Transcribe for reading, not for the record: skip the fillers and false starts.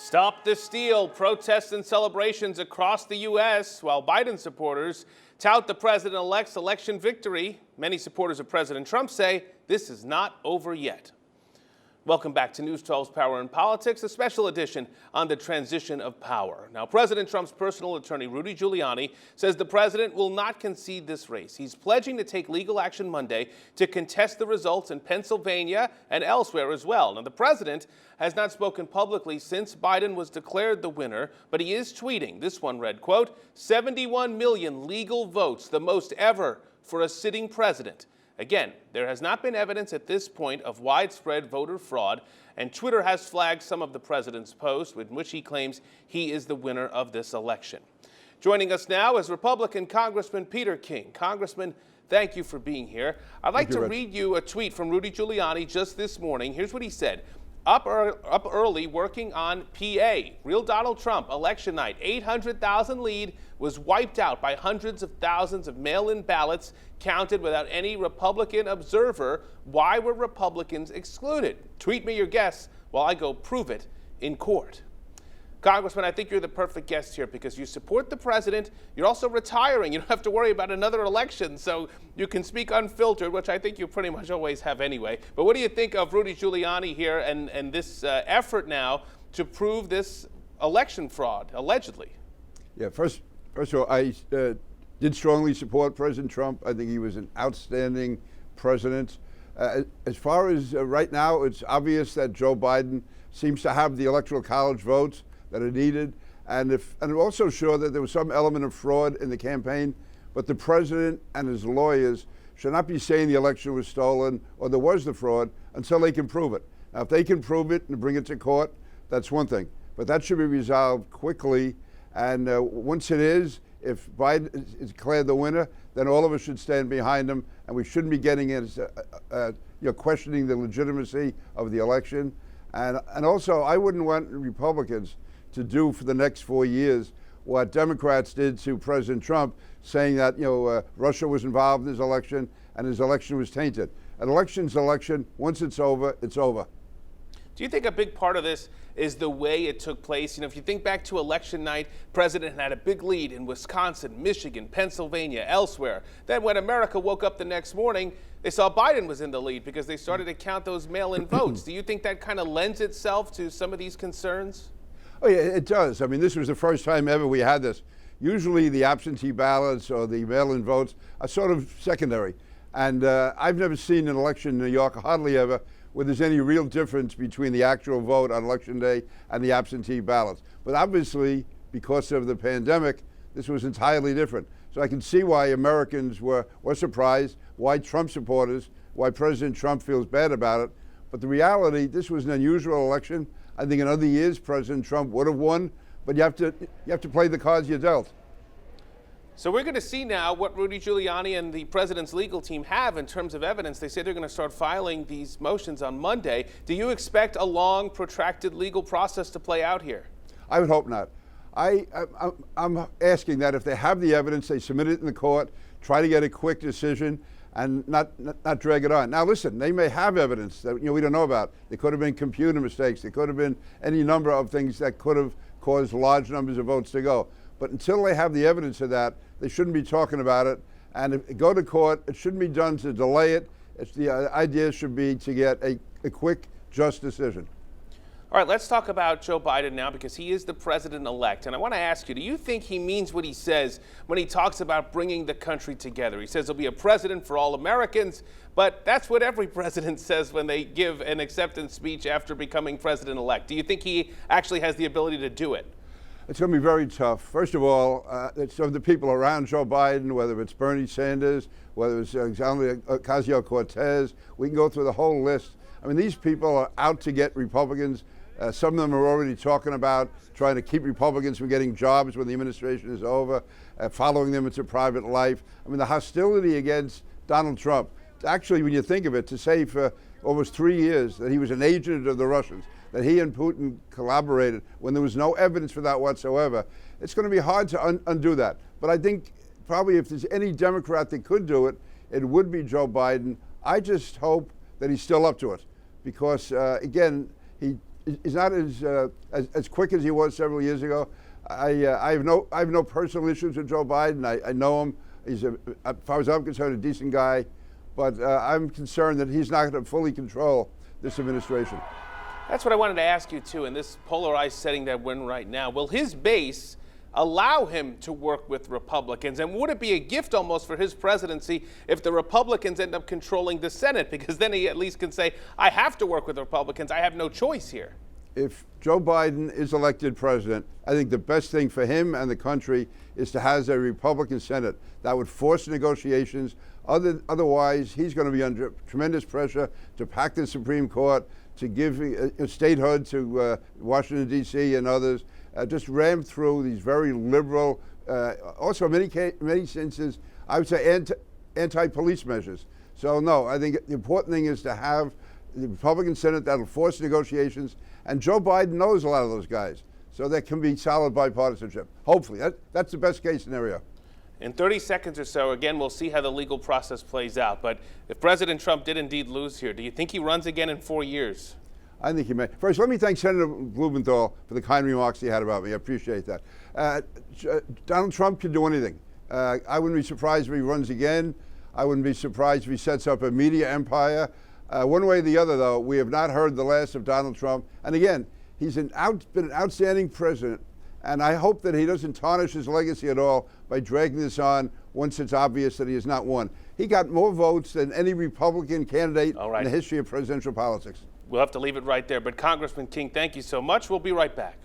Stop the steal. Protests and celebrations across the U.S. while Biden supporters tout the president-elect's election victory. Many supporters of President Trump say this is not over yet. Welcome back to News 12's Power and Politics, a special edition on the transition of power. Now, President Trump's personal attorney, Rudy Giuliani, says the president will not concede this race. He's pledging to take legal action Monday to contest the results in Pennsylvania and elsewhere as well. Now, the president has not spoken publicly since Biden was declared the winner, but he is tweeting. This one read, quote, 71 million legal votes, the most ever for a sitting president. Again, there has not been evidence at this point of widespread voter fraud, and Twitter has flagged some of the president's posts in which he claims he is the winner of this election. Joining us now is Republican Congressman Peter King. Congressman, thank you for being here. I'd like to read you a tweet from Rudy Giuliani just this morning. Here's what he said. Up early working on PA. Real Donald Trump, election night, 800,000 lead was wiped out by hundreds of thousands of mail-in ballots counted without any Republican observer. Why were Republicans excluded? Tweet me your guess while I go prove it in court. Congressman, I think you're the perfect guest here because you support the president. You're also retiring. You don't have to worry about another election, so you can speak unfiltered, which I think you pretty much always have anyway. But what do you think of Rudy Giuliani here and this effort now to prove this election fraud, allegedly? Yeah, first of all, I did strongly support President Trump. I think he was an outstanding president. As far as right now, it's obvious that Joe Biden seems to have the Electoral College votes that are needed, and I'm also sure that there was some element of fraud in the campaign, but the president and his lawyers should not be saying the election was stolen or there was the fraud until they can prove it. Now, if they can prove it and bring it to court, that's one thing, but that should be resolved quickly, and once it is, if Biden is declared the winner, then all of us should stand behind him, and we shouldn't be getting into questioning the legitimacy of the election. And also, I wouldn't want Republicans to do for the next 4 years what Democrats did to President Trump, saying that Russia was involved in his election and his election was tainted. An election's election. Once it's over, it's over. Do you think a big part of this is the way it took place? If you think back to election night, President had a big lead in Wisconsin, Michigan, Pennsylvania, elsewhere. Then when America woke up the next morning, they saw Biden was in the lead because they started to count those mail-in votes. Do you think that kind of lends itself to some of these concerns? Oh, yeah, it does. I mean, this was the first time ever we had this. Usually the absentee ballots or the mail-in votes are sort of secondary. And I've never seen an election in New York, hardly ever, where there's any real difference between the actual vote on Election Day and the absentee ballots. But obviously, because of the pandemic, this was entirely different. So I can see why Americans were surprised, why Trump supporters, why President Trump feels bad about it. But the reality, this was an unusual election. I think in other years, President Trump would have won, but you have to play the cards you're dealt. So we're going to see now what Rudy Giuliani and the president's legal team have in terms of evidence. They say they're going to start filing these motions on Monday. Do you expect a long, protracted legal process to play out here? I would hope not. I'm asking that if they have the evidence, they submit it in the court, try to get a quick decision, and not drag it on. Now, listen, they may have evidence that we don't know about. There could have been computer mistakes. There could have been any number of things that could have caused large numbers of votes to go. But until they have the evidence of that, they shouldn't be talking about it. And if it go to court, it shouldn't be done to delay it. The idea should be to get a quick, just decision. All right, let's talk about Joe Biden now because he is the president-elect. And I want to ask you, do you think he means what he says when he talks about bringing the country together? He says he'll be a president for all Americans, but that's what every president says when they give an acceptance speech after becoming president-elect. Do you think he actually has the ability to do it? It's going to be very tough. First of all, some of the people around Joe Biden, whether it's Bernie Sanders, whether it's Ocasio-Cortez, we can go through the whole list. I mean, these people are out to get Republicans. Some of them are already talking about trying to keep Republicans from getting jobs when the administration is over, following them into private life. I mean, the hostility against Donald Trump, actually, when you think of it, to say for almost 3 years that he was an agent of the Russians, that he and Putin collaborated when there was no evidence for that whatsoever, it's going to be hard to undo that. But I think probably if there's any Democrat that could do it, it would be Joe Biden. I just hope that he's still up to it because, again, he he's not as quick as he was several years ago. I have no personal issues with Joe Biden. I know him. He's as far as I'm concerned, a decent guy. But I'm concerned that he's not going to fully control this administration. That's what I wanted to ask you, too, in this polarized setting that we're in right now. Will his base allow him to work with Republicans? And would it be a gift almost for his presidency if the Republicans end up controlling the Senate? Because then he at least can say, I have to work with Republicans. I have no choice here. If Joe Biden is elected president, I think the best thing for him and the country is to have a Republican Senate that would force negotiations. Otherwise, he's going to be under tremendous pressure to pack the Supreme Court, to give statehood to Washington, D.C. and others, just ram through these very liberal, also in many senses, I would say anti-police measures. So no, I think the important thing is to have the Republican Senate that will force negotiations, and Joe Biden knows a lot of those guys, so there can be solid bipartisanship. Hopefully, that's the best case scenario. In 30 seconds or so, again, we'll see how the legal process plays out. But if President Trump did indeed lose here, do you think he runs again in 4 years? I think he may. First, let me thank Senator Blumenthal for the kind remarks he had about me. I appreciate that. Donald Trump can do anything. I wouldn't be surprised if he runs again. I wouldn't be surprised if he sets up a media empire. One way or the other, though, we have not heard the last of Donald Trump. And again, he's been an outstanding president. And I hope that he doesn't tarnish his legacy at all by dragging this on once it's obvious that he has not won. He got more votes than any Republican candidate in the history of presidential politics. We'll have to leave it right there. But Congressman King, thank you so much. We'll be right back.